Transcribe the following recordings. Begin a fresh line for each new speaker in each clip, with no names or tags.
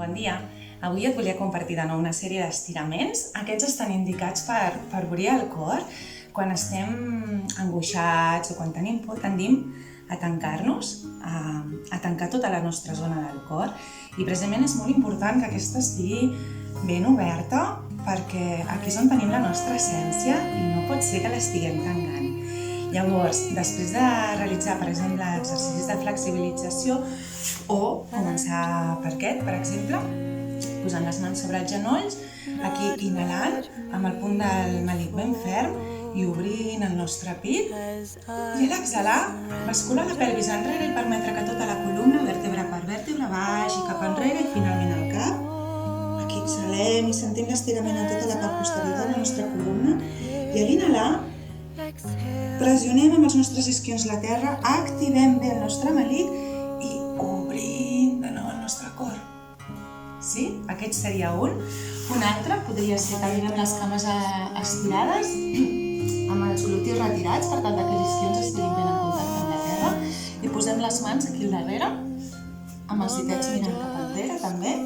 Bon dia. Avui et volia compartir de nou una sèrie d'estiraments. Aquests estan indicats per obrir el cor quan estem angoixats o quan tenim por, tendim a tancar-nos, a tancar tota la nostra zona del cor. I precisament és molt important que aquesta estigui ben oberta perquè aquí és on tenim la nostra essència i no pot ser que l'estiguem tancant. Llavors, després de realitzar, per exemple, exercicis de flexibilització o començar per aquest, per exemple, posant les mans sobre els genolls, aquí inhalant amb el punt del melic ben ferm i obrint el nostre pit. I a l'exhalar, bascular la pelvis enrere i permetre que tota la columna, vèrtebra per vèrtebra, vagi cap enrere i finalment al cap. Aquí exhalem i sentim l'estirament en tota la part posterior de la nostra columna. I a l'inhalar, pressionem amb els nostres isquions la terra, activem bé el nostre melic i obrim de nou el nostre cor. Sí? Aquest seria un. Un altre podria ser que arribem les cames estirades amb els glutis retirats per tal que els isquions estiguin ben en contacte amb la terra i posem les mans aquí al darrere amb els ditets mirant cap enrere també.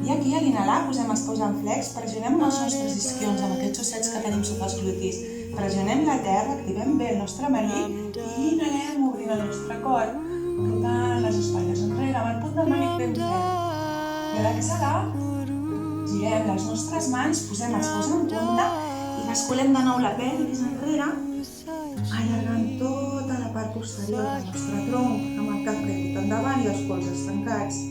I aquí a l'inhalar posem els peus en flex, pressionem els nostres isquions amb aquests ossets que tenim sota els glutis. Pressionem la terra, activem bé el nostre melic i inhalem obrint el nostre cor, rotant les espatlles enrere amb el punt del melic ben ferm. I a l'exhalar, girem les nostres mans, posem els peus en punta i basculem de nou la pelvis enrere, allargant tota la part posterior del nostre tronc amb el cap caigut endavant i els colzes tancats.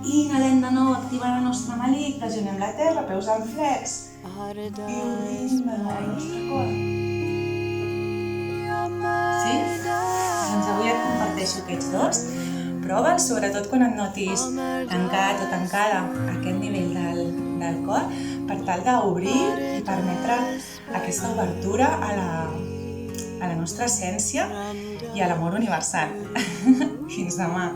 Inhalem de nou, activant el nostre melic, pressionem la terra, peus en flex i obrim de nou el nostre cor. Sí? Doncs avui et comparteixo aquests dos. Prova'ls, sobretot quan et notis tancat o tancada a aquest nivell del cor, per tal d'obrir i permetre aquesta obertura a la nostra essència i a l'amor universal. Fins demà.